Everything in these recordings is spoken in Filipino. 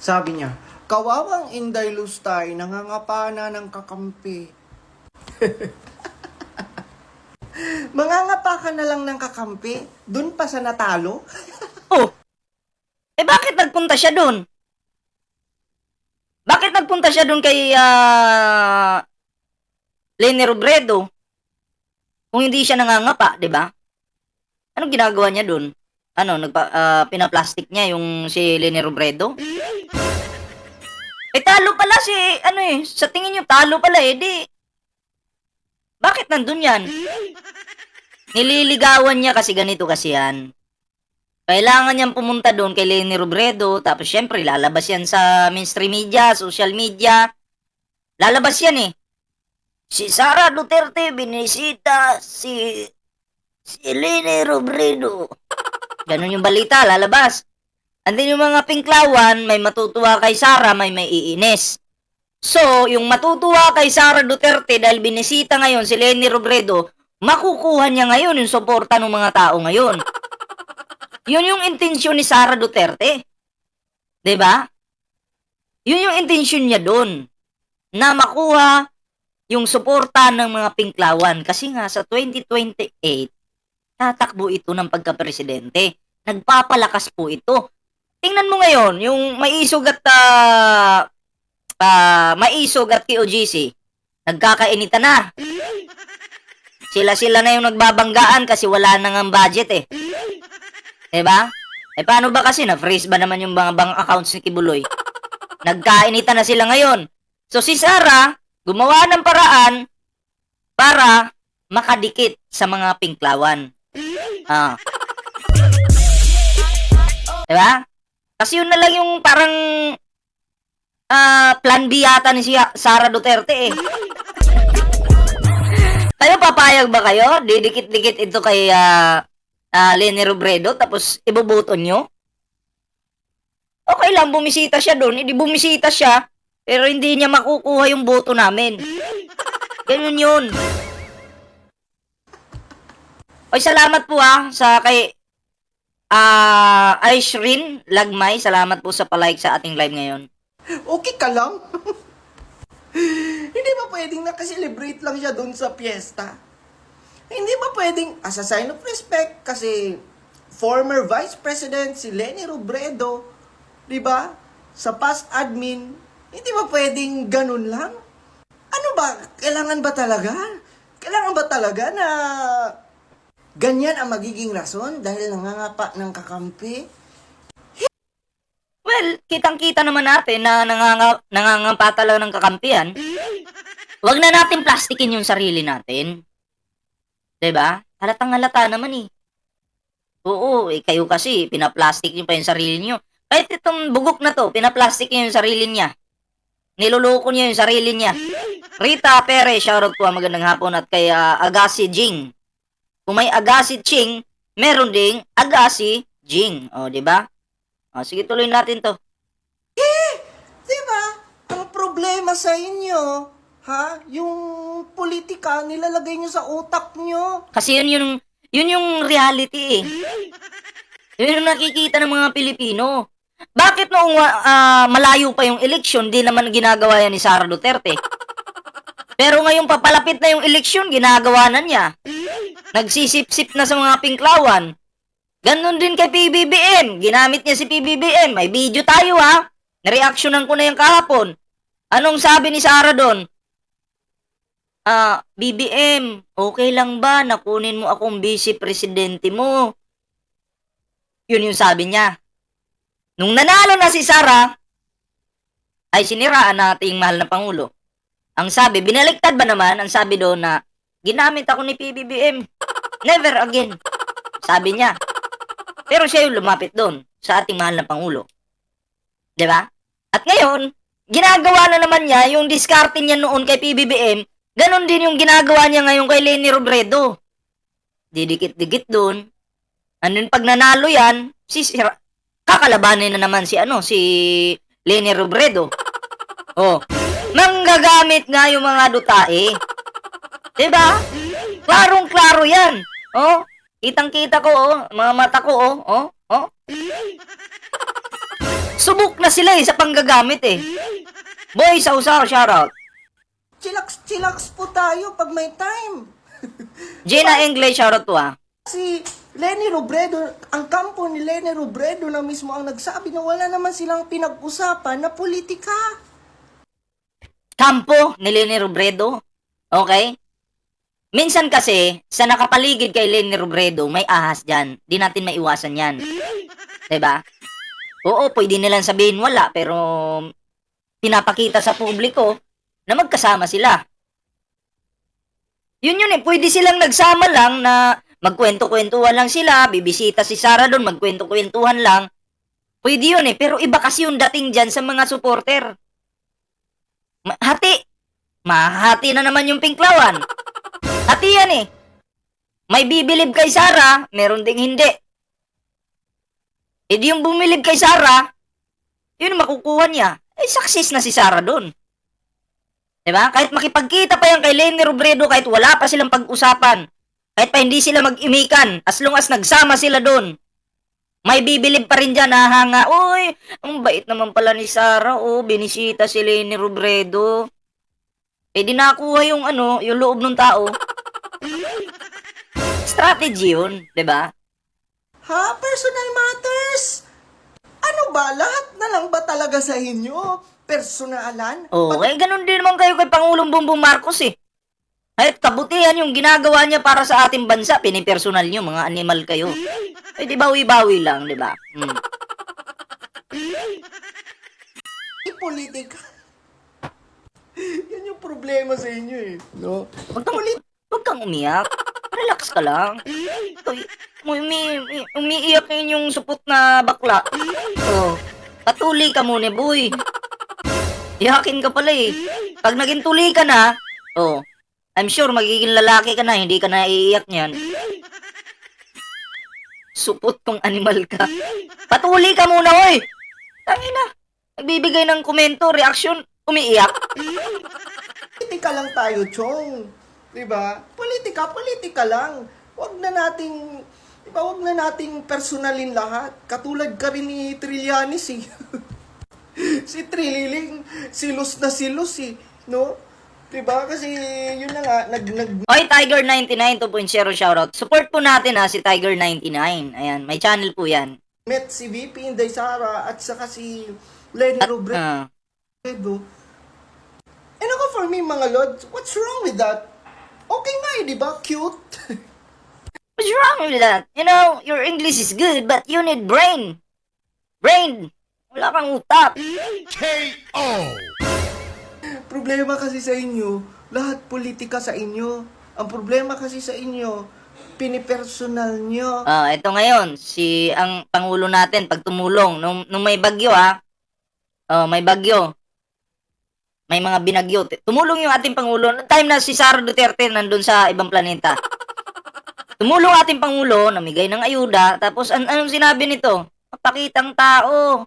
Sabi niya, kawawang Inday Lustay, nangangapa na ng kakampi. Mangangapa ka na lang ng kakampi? Dun pa sa natalo? Oh, bakit nagpunta siya doon? Bakit nagpunta siya doon kay Leni Robredo? Kung hindi siya nangangapa, 'di ba? Anong ginagawa niya doon? Ano, pinaplastic niya yung si Leni Robredo? Talo pala si, sa tingin niyo talo pala di. Bakit nandun yan? Nililigawan niya kasi ganito kasi yan. Kailangan niyang pumunta doon kay Leni Robredo, tapos syempre lalabas yan sa mainstream media, social media. Lalabas yan Si Sara Duterte binisita si Leni Robredo. Ganun yung balita, lalabas. And then yung mga pinklawan, may matutuwa kay Sara, may iinis. So, yung matutuwa kay Sara Duterte dahil binisita ngayon si Leni Robredo, makukuha niya ngayon yung suporta ng mga tao ngayon. Yun yung intensyon ni Sara Duterte. 'Di ba? Yun yung intensyon niya doon. Na makuha yung suporta ng mga pinklawan. Kasi nga sa 2028, tatakbo ito ng pagka-presidente. Nagpapalakas po ito. Tingnan mo ngayon, yung Maisog at KOGC, nagkakainitan na. Sila na yung nagbabanggaan kasi wala na ng budget Diba? Paano ba kasi na-freeze ba naman yung mga bank accounts ni Kibuloy? Nagkainitan na sila ngayon. So si Sara, gumawa ng paraan para makadikit sa mga pinklawan. Diba? Kasi yun na lang yung parang plan B yata ni si Sara Duterte Kayo papayag ba kayo? Didikit-dikit ito kay Leni Robredo tapos iboboto nyo? Okay lang, bumisita siya doon. Hindi bumisita siya, pero hindi niya makukuha yung boto namin. Ganun yun. Oy, salamat po sa kay Aishrin Lagmay. Salamat po sa palike sa ating live ngayon. Okay ka lang? Hindi ba pwedeng nakaselebrate lang siya doon sa piyesta? Hindi ba pwedeng, as a sign of respect, kasi former Vice President si Leni Robredo, di ba? Sa past admin, hindi ba pwedeng ganun lang? Ano ba? Kailangan ba talaga? Kailangan ba talaga na ganyan ang magiging rason dahil nangangapa ng kakampi? Well, kitang-kita naman natin na nangangapa talaga ng kakampihan. Huwag na natin plastikin yung sarili natin. 'Di ba? Halatang-halata naman Oo, kayo kasi pinaplastic niyo pa yung sarili niyo. Kahit itong bugok na to, pinaplastic niyo yung sarili niya. Niloloko niya yung sarili niya. Rita Perez, shoutout po, magandang hapon, at kay Agassi Jing. Kung may Agassi Ching, meron ding Agassi Jing. O, 'di ba? Sige, tuloy natin to. Di ba? Ang problema sa inyo, yung politika, nilalagay nyo sa utak nyo. Kasi yun yung reality Yun yung nakikita ng mga Pilipino. Bakit noong malayo pa yung eleksyon, di naman ginagawa yan ni Sara Duterte? Pero ngayong papalapit na yung eleksyon, ginagawa na niya. Nagsisip-sip na sa mga pinklawan. Ganon din kay PBBM. Ginamit niya si PBBM. May video tayo Nareaksyonan ko na yung kahapon. Anong sabi ni Sara doon? BBM, okay lang ba na kunin mo akong vice presidente mo? Yun yung sabi niya. Nung nanalo na si Sara, ay siniraan na ating mahal na Pangulo. Ang sabi, binaliktad ba naman? Ang sabi doon na, ginamit ako ni PBBM. Never again. Sabi niya. Pero siya yung lumapit doon sa ating mahal na Pangulo. 'Di ba? At ngayon, ginagawa na naman niya yung diskarte niya noon kay PBBM, ganon din yung ginagawa niya ngayon kay Leni Robredo. Didikit-dikit doon. Andun pag nanalo yan, kakalabanin na naman si Leni Robredo. Manggagamit nga yung mga dutae. 'Di ba? Klarong-klaro yan. Kitang-kita ko, mga mata ko, Subok na sila sa panggagamit Boy, sausaw, shoutout. Chillax po tayo pag may time. Gina English, shoutout po Si Leni Robredo, ang kampo ni Leni Robredo na mismo ang nagsabi na wala naman silang pinag-usapan na politika. Kampo ni Leni Robredo. Okay? Minsan kasi, sa nakapaligid kay Leni Robredo, may ahas dyan. Di natin maiwasan yan. Diba? Oo, pwede nilang sabihin wala, pero pinapakita sa publiko na magkasama sila. Yun pwede silang nagsama lang na magkwento-kwentuhan lang sila, bibisita si Sara doon, magkwento-kwentuhan lang. Pwede yun pero iba kasi yung dating dyan sa mga supporter. Mahati na naman yung pinklawan. Hati yan May bibilib kay Sara, meron ding hindi. Di yung bumilib kay Sara, yun makukuha niya. Success na si Sara doon. Diba? Kahit makipagkita pa yan kay Leni Robredo, kahit wala pa silang pag-usapan, kahit pa hindi sila mag-imikan, as long as nagsama sila doon, may bibilib pa rin dyan, hahanga, uy, ang bait naman pala ni Sara, binisita si Leni Robredo. Di nakuha yung yung loob ng tao. Strategy yun, diba? Ha? Personal matters? Ano ba? Lahat na lang ba talaga sa inyo? Personalan? Ganun din naman kayo kay Pangulong Bongbong Marcos Kahit kabutihan yung ginagawa niya para sa ating bansa, pinipersonal niyo, mga animal kayo. Di bawi-bawi lang, di ba? Politika. Yan yung problema sa inyo no? Huwag kang umiyak. Relax ka lang. Umiiyak yun yung supot na bakla. Patuloy ka muna, boy. Iyakin ka pala Pag naging tuloy ka na, I'm sure magiging lalaki ka na, hindi ka na iiyak niyan. Supot kong animal ka. Patuloy ka muna, oy! Tangina. Nagbibigay ng komento, reaksyon, umiiyak. Politika lang tayo, Chong. Diba? Politika lang. Wag na nating personalin lahat. Katulad ka rin ni Trillanes Si Trililing, silos na silos no? Diba? Kasi yun na nga, Oy, Tiger99 2.0 shoutout. Support po natin si Tiger99. Ayan, may channel po yan. met si VP Inday Sara at saka si Leni Robredo. And ako for me, mga lods, what's wrong with that? Okay nga diba? Cute. What's wrong with that? You know, your English is good, but you need brain. Brain. Wala kang utak. KO! Problema kasi sa inyo, lahat politika sa inyo. Ang problema kasi sa inyo, pinipersonal nyo. Ito ngayon, ang Pangulo natin, pag tumulong, nung may bagyo may bagyo. May mga binagyo. Tumulong yung ating Pangulo. Time na si Sara Duterte nandun sa ibang planeta. Tumulong ating Pangulo, namigay ng ayuda, tapos anong sinabi nito? Pakitang tao.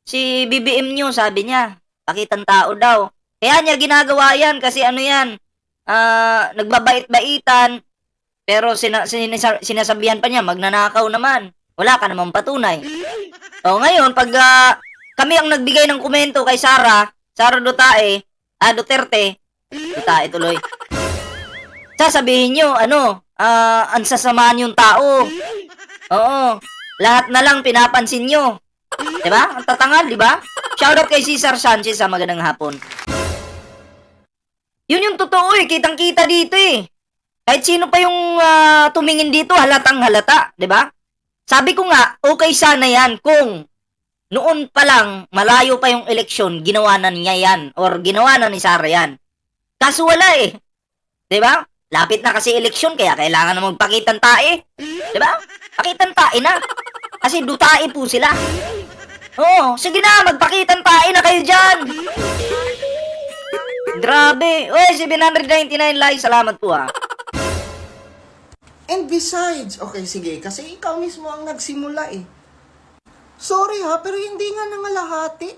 Si BBM nyo, sabi niya, pakitang tao daw. Kaya niya ginagawa yan kasi nagbabait-baitan, pero sinasabihan pa niya, magnanakaw naman. Wala ka namang patunay. Ngayon, pag kami ang nagbigay ng komento kay Sara Duterte tuloy. Sasabihin nyo, ang sasamaan yung tao. Oo, lahat na lang pinapansin nyo. Diba? Ang tatangal, diba? Shoutout kay Cesar Sanchez sa magandang hapon. Yun yung totoo kitang-kita dito Kahit sino pa yung tumingin dito, halatang halata, diba? Sabi ko nga, okay sana yan kung noon pa lang, malayo pa yung eleksyon, ginawa na niya yan, or ginawa na ni Sara yan. Kaso wala diba? Lapit na kasi eleksyon, kaya kailangan na magpakitang tae. Diba? Pakitang tae na. Kasi dutae po sila. Sige na, magpakitang tae na kayo dyan. Grabe. 799 likes. Salamat po And besides, okay sige, kasi ikaw mismo ang nagsimula Sorry pero hindi nga nangalahati.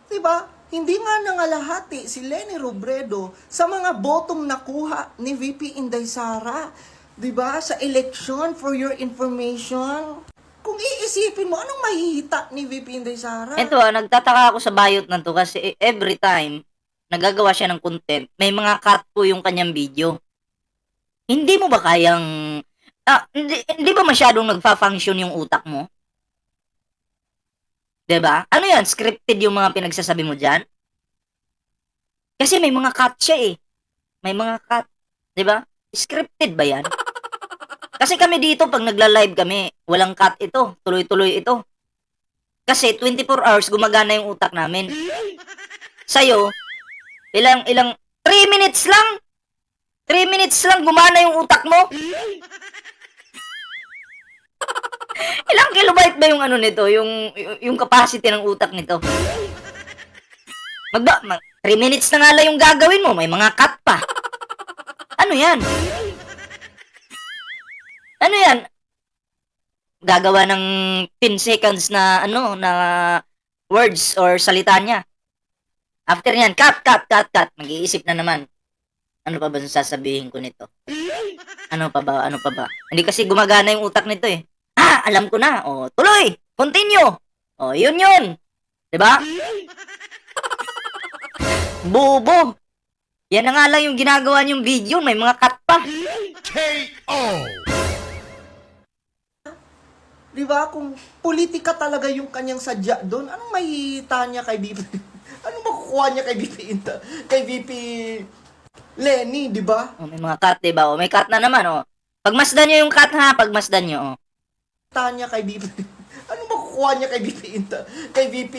Diba? Hindi nga nangalahati si Leni Robredo sa mga botong nakuha ni VP Inday Sara. Diba? Sa election, for your information. Kung iisipin mo, anong mahihita ni VP Inday Sara? Ito nagtataka ako sa bayot na to kasi every time nagagawa siya ng content, may mga cut po yung kanyang video. Hindi mo ba kayang hindi ba masyadong nagfa-function yung utak mo? 'Di ba? Ano 'yan, scripted yung mga pinagsasabi mo diyan? Kasi may mga cut siya eh. May mga cut, 'di ba? Scripted ba 'yan? Kasi kami dito pag nagla-live kami, walang cut ito, tuloy-tuloy ito. Kasi 24 hours gumagana yung utak namin. Sa'yo, ilang 3 minutes lang. 3 minutes lang gumana yung utak mo. Ilang kilobyte ba yung ano nito, yung capacity ng utak nito? 3 minutes na nga lang yung gagawin mo, may mga cut pa. Ano 'yan? Ano 'yan? Gagawa ng 10 seconds na na words or salita niya. After niyan, cut. Mag-iisip na naman. Ano pa ba sasabihin ko nito? Ano pa ba? Hindi kasi gumagana yung utak nito eh. Alam ko na. O, tuloy! Continue! O, yun. 'Di ba? Bobo! Yan na nga lang yung ginagawa niyong video. May mga cut pa. KO! Di ba? Kung politika talaga yung kanyang sadya doon, anong mahihita niya kay VP? Anong makukuha niya kay VP Inda? Kay VP Lenny, di ba? O, may mga cut, diba? O, may cut na naman, o. Pagmasdan nyo yung cut, ha? Pagmasdan nyo, o. Tanya kay VP. Anong makukuha niya kay VP Inda? Kay VP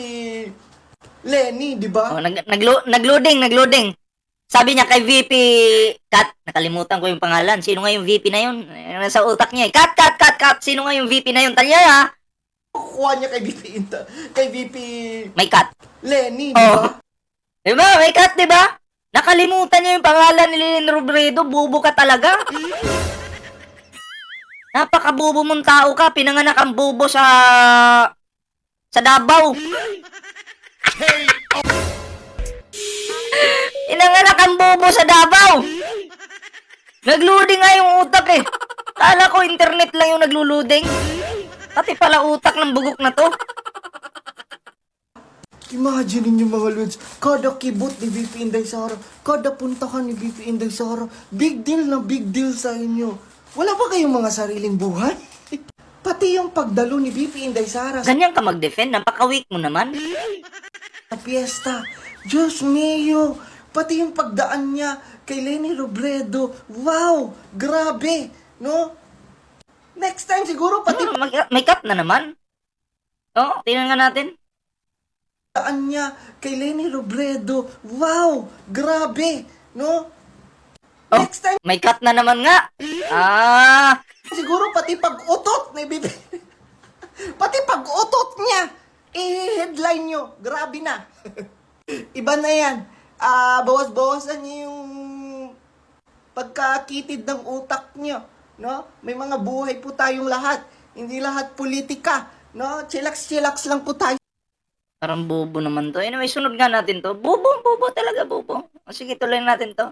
Lenny, di ba? O, nagloading. Sabi niya kay VP, cut. Nakalimutan ko yung pangalan. Sino nga yung VP na yun? Nasa utak niya, eh. Cut. Sino nga yung VP na yun? Tanya, ha? Makukuha niya kay VP Inda? Kay VP May cut. Lenny, di ba? Diba? May cut, diba? Nakalimutan niya yung pangalan ni Leni Robredo. Bobo ka talaga. Napakabobo mong tao ka. Pinanganak ang bobo sa Davao. Pinanganak ang bobo sa Davao. Nagloading nga yung utak eh. Kala ko internet lang yung nagluluding. Pati pala utak ng bugok na to. Imagine ninyo mga lods, kada kibot ni VP Inday Sara, kada puntahan ni VP Inday Sara, big deal sa inyo. Wala ba kayong mga sariling buhay? Pati yung pagdalo ni VP Inday Sara sa Ganyan ka mag-defend. Napaka-weak mo naman. piyesta. Diyos mio, pati yung pagdaan niya kay Leni Robredo. Wow, grabe, no? Next time siguro pati May cut na naman. Oo, tingnan nga natin. pagdaan niya kay Leni Robredo. Wow, grabe, no? Oh, Next time may cut na naman nga. siguro pati pag-utot ni Bibi. Pati pag-utot niya. I-headline nyo. Grabe na. Iba na yan. Bawas-bawasan niyo yung pagkakitid ng utak niyo. No? May mga buhay po tayong lahat. Hindi lahat politika. No? Chillax lang po tayo. Parang bobo naman to. Anyway, sunod nga natin to. Bobo talaga, bobo. O sige, tuloy natin to.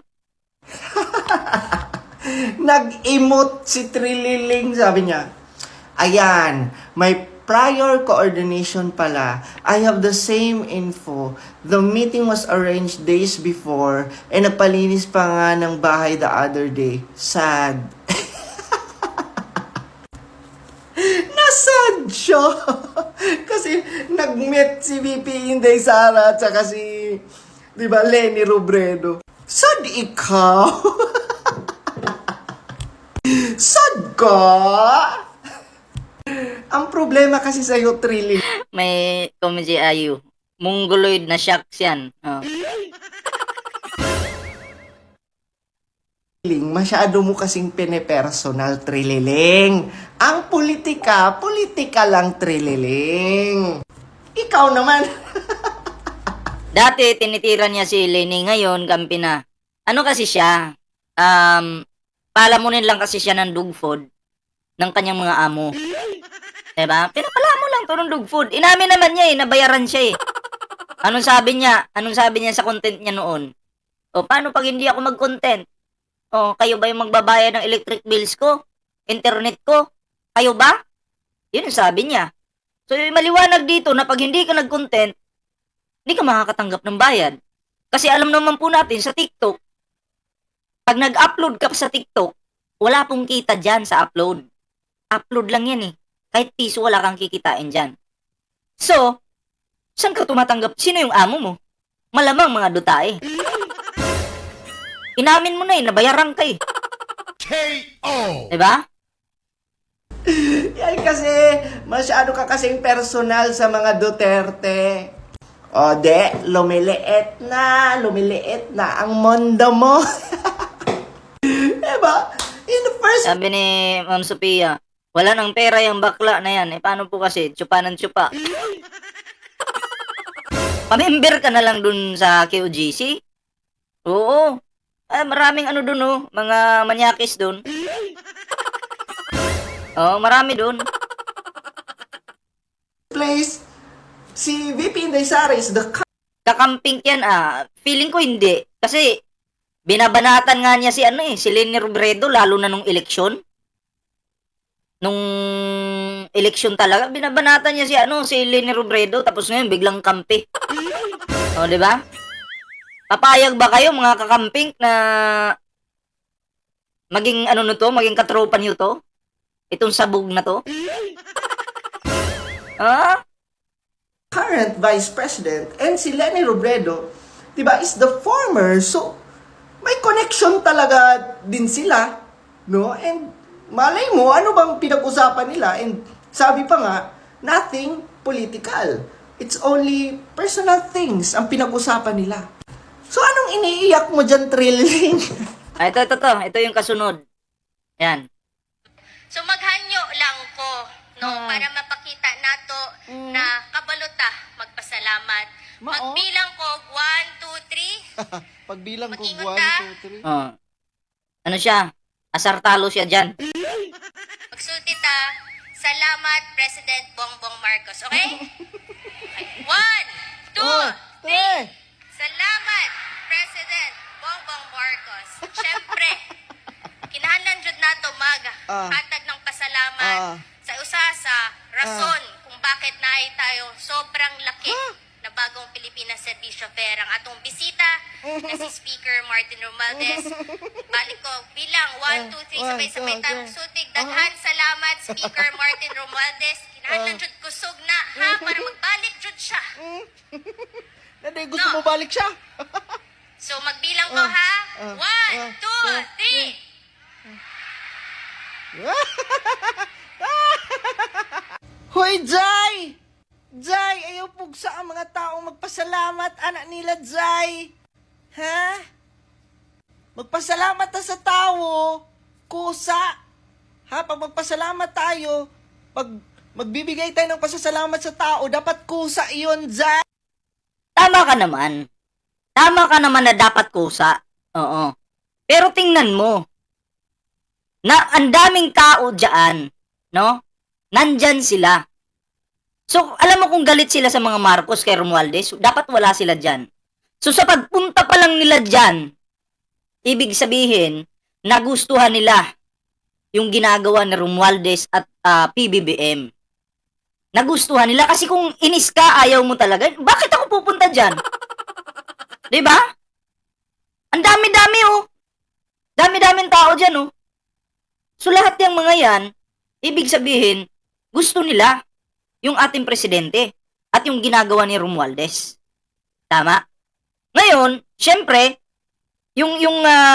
Nag-emote si Trililing, sabi niya. Ayan, may prior coordination pala. I have the same info. The meeting was arranged days before and nagpalinis pa nga ng bahay the other day. Sad. Nasad siya. Kasi nag-meet si VP Inday Sara at saka si, di ba, Leni Robredo. Sad ikaw? Sad ka? Ang problema kasi sa'yo, Trilling, May comedy ayu. Mongoloid na shocks yan. Oh. masyado mo kasing pine-personal, Trililing. Ang politika lang, Trililing. Ikaw naman. Dati, tinitira niya si Leni. Ngayon, kampi na. Ano kasi siya? Palamunin lang kasi siya ng dog food ng kanyang mga amo. Diba? Pinapalamo lang to ng dog food. Inamin naman niya eh, nabayaran siya eh. Anong sabi niya? Anong sabi niya sa content niya noon? O, paano pag hindi ako mag-content? O, kayo ba yung magbabayad ng electric bills ko? Internet ko? Kayo ba? Yun yung sabi niya. So, yung maliwanag dito na pag hindi ka nag-content, hindi ka makakatanggap ng bayad. Kasi alam naman po natin sa TikTok, pag nag-upload ka pa sa TikTok, wala pong kita dyan sa upload. Upload lang yan eh. Kahit piso wala kang kikitain dyan. So, saan ka tumatanggap? Sino yung amo mo? Malamang mga dutae. Inamin mo na eh, nabayaran ka eh. KO! Diba? Yan kasi, masyado ka kasing personal sa mga Duterte. O lumiliit na ang mundo mo. Diba? In the first Sabi ni Ma'am Sophia, wala nang pera yung bakla na yan. Eh, paano po kasi? Tsupa ng tsupa. Pamember ka na lang dun sa QGC? Oo. Maraming ano dun oh. Mga manyakis dun. Oo, marami dun. place, si VP Inday Sara is the Kakamping yan Feeling ko hindi. Kasi, binabanatan nga niya si Leni Robredo, lalo na nung eleksyon. Nung eleksyon talaga, binabanatan niya si Leni Robredo, tapos ngayon biglang kampi. O, di ba? Papayag ba kayo mga kakamping na maging maging katropa niyo to? Itong sabog na to? current Vice President and si Leni Robredo, diba, is the former. So, may connection talaga din sila, no? And malay mo, ano bang pinag-usapan nila? And sabi pa nga, nothing political. It's only personal things ang pinag-usapan nila. So, anong iniiyak mo dyan, Trilling? Ito yung kasunod. Yan. So maghanyo lang ko no para mapakita nato na kabalota magpasalamat. Magbilang ko 1 2 3. Pagbilang ko, Mag-ingot ka? 1, 2, 3. Ano siya? Asartalo siya dyan. Magsulti ta. Salamat President Bongbong Marcos, okay? 1 2 3. Salamat President Bongbong Marcos. Syempre, kinahanglan jud nato hatag ng pasalamat sa usa sa rason kung bakit naay tayo sobrang laki na bagong Pilipinas Servisyo Fair ang atong bisita na si Speaker Martin Romualdez. Balik ko bilang 1 2 3 sabay-sabay tayo magsutig. Daghan salamat Speaker Martin Romualdez. Kinahanglan jud kusog na para magbalik jud siya. Nanday, gusto mo balik siya? So magbilang ko ha. 1 2 3. Hoy, Jai! Jai, ayaw pugsa ang mga taong magpasalamat, anak nila, Jai. Ha? Magpasalamat na sa tao, kusa. Ha? Pag magpasalamat tayo, pag magbibigay tayo ng pasasalamat sa tao, dapat kusa iyon, Jai. Tama ka naman. Tama ka naman na dapat kusa. Oo. Pero tingnan mo, na ang daming tao dyan, no? Nandyan sila. So, alam mo kung galit sila sa mga Marcos kay Romualdez, dapat wala sila dyan. So, sa pagpunta pa lang nila dyan, ibig sabihin, nagustuhan nila yung ginagawa ni Romualdez at PBBM. Nagustuhan nila kasi kung inis ka, ayaw mo talaga, bakit ako pupunta dyan? Diba? Ang dami-dami oh. Dami-daming tao dyan oh. So lahat yung mga yan, ibig sabihin, gusto nila yung ating presidente at yung ginagawa ni Romualdez. Tama? Ngayon, syempre, yung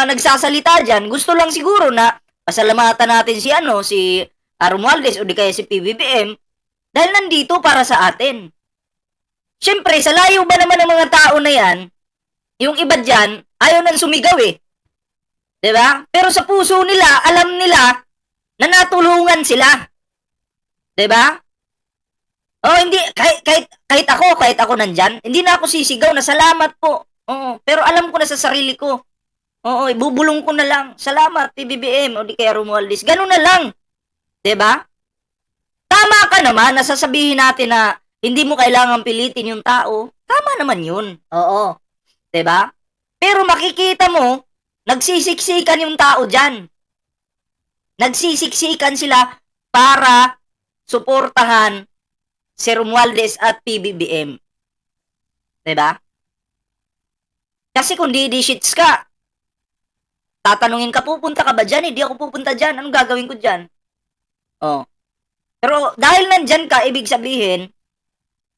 nagsasalita dyan, gusto lang siguro na pasalamatan natin si Romualdez o di kaya si PBBM dahil nandito para sa atin. Syempre, sa layo ba naman ng mga tao na yan, yung iba dyan, ayaw nang sumigaw eh. Diba? Pero sa puso nila, alam nila na natulungan sila. Diba? Oh, hindi, kahit ako nandyan, hindi na ako sisigaw na salamat po. Oo, pero alam ko na sa sarili ko. Oo, ibubulong ko na lang. Salamat, PBBM, o di kaya Romualdez. Ganun na lang. Diba? Tama ka naman na sasabihin natin na hindi mo kailangan pilitin yung tao. Tama naman yun. Oo. Diba? Pero makikita mo, nagsisiksikan yung tao dyan. Nagsisiksikan sila para suportahan si Romualdez at PBBM. Diba? Kasi kung di-shits ka, tatanungin ka, pupunta ka ba dyan? Hindi ako pupunta dyan. Anong gagawin ko dyan? Oh. Pero dahil nandyan ka, ibig sabihin,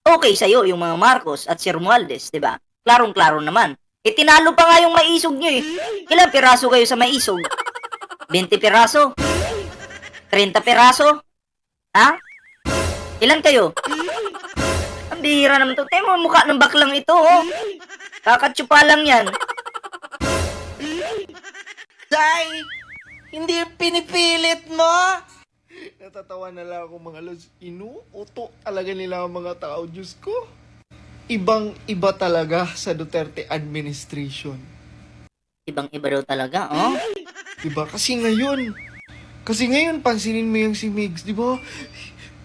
okay sa'yo yung mga Marcos at si Romualdez, di ba? Klarong-klaro naman. Tinalo pa nga yung maisog nyo eh. Ilang piraso kayo sa maisog? 20 piraso? 30 piraso? Ha? Ilan kayo? Ang bihira naman to. Temo, mukha ng baklang ito, oh. Kakatsupa lang yan. Day, hindi pinipilit mo. Natatawa na lang ako mga lods. Inuuto talaga nila ang mga tao. Diyos ko. Ibang-iba talaga sa Duterte administration. Ibang-iba daw talaga, oh. Diba? Kasi ngayon, pansinin mo yung si Migs, diba?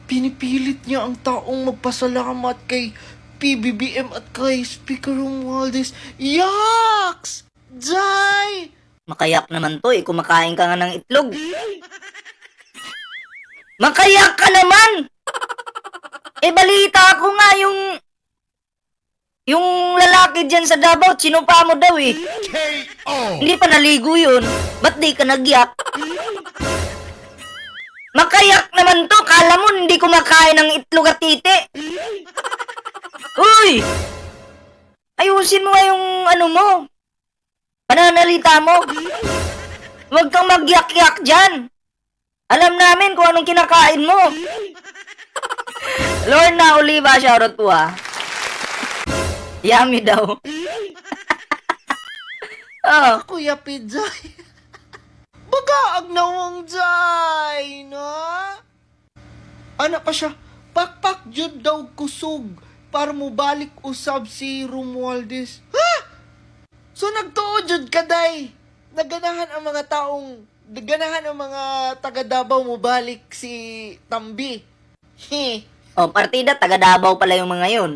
Pinipilit niya ang taong magpasalamat kay PBBM at kay Speaker Romualdez. Yaks! Jai! Makayak naman to eh. Kumakain ka nga ng itlog. Makayak ka naman! Balita ko nga yung lalaki dyan sa Davao, sinupa mo daw eh. KO. Hindi pa naligo yun. Ba't di ka nagyak? Makayak naman to. Kala mo hindi kumakain ng itlog at titi. Uy! Ayusin mo nga yung ano mo. Pananalita mo. Huwag kang magyak-yak dyan. Alam namin kung anong kinakain mo. Lorna Oliva, shoutout po ah. Yummy daw. Oh, Kuya Pijay. Bagaag nawang Jai, no? Ana pa siya, pakpak jud daw kusog para mo balik usab si Romualdez. Ha? So nagtuo jud ka, day. Naganahan ang mga taga Davao mo balik si Tambi. oh, partida, taga Davao pala yung mga yun.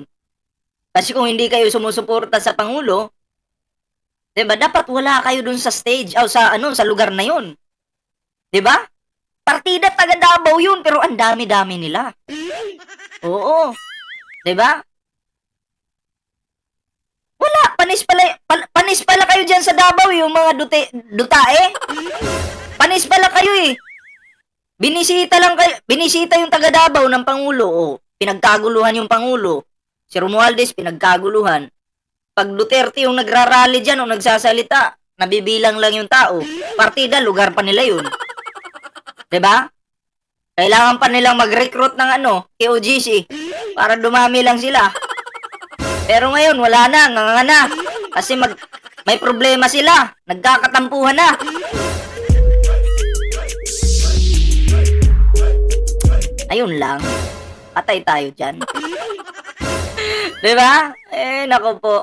Kasi kung hindi kayo sumusuporta sa Pangulo, diba, dapat wala kayo dun sa stage, o sa lugar na yun. Diba? Partida taga Davao yun, pero ang dami-dami nila. Oo. Diba? Wala, panis pala kayo dyan sa Davao, yung mga dutae. Panis pala kayo eh. Binisita yung taga Davao ng Pangulo, o pinagkaguluhan yung Pangulo. Si Romualdez, pinagkaguluhan. Pag Duterte yung nagrarally dyan o nagsasalita, nabibilang lang yung tao. Partida, lugar pa nila yun. Diba? Kailangan pa nilang mag-recruit ng KOGC para dumami lang sila. Pero ngayon, wala na, ngangana. Kasi may problema sila. Nagkakatampuhan na. Ayun lang. Patay tayo dyan. Diba? Nako po.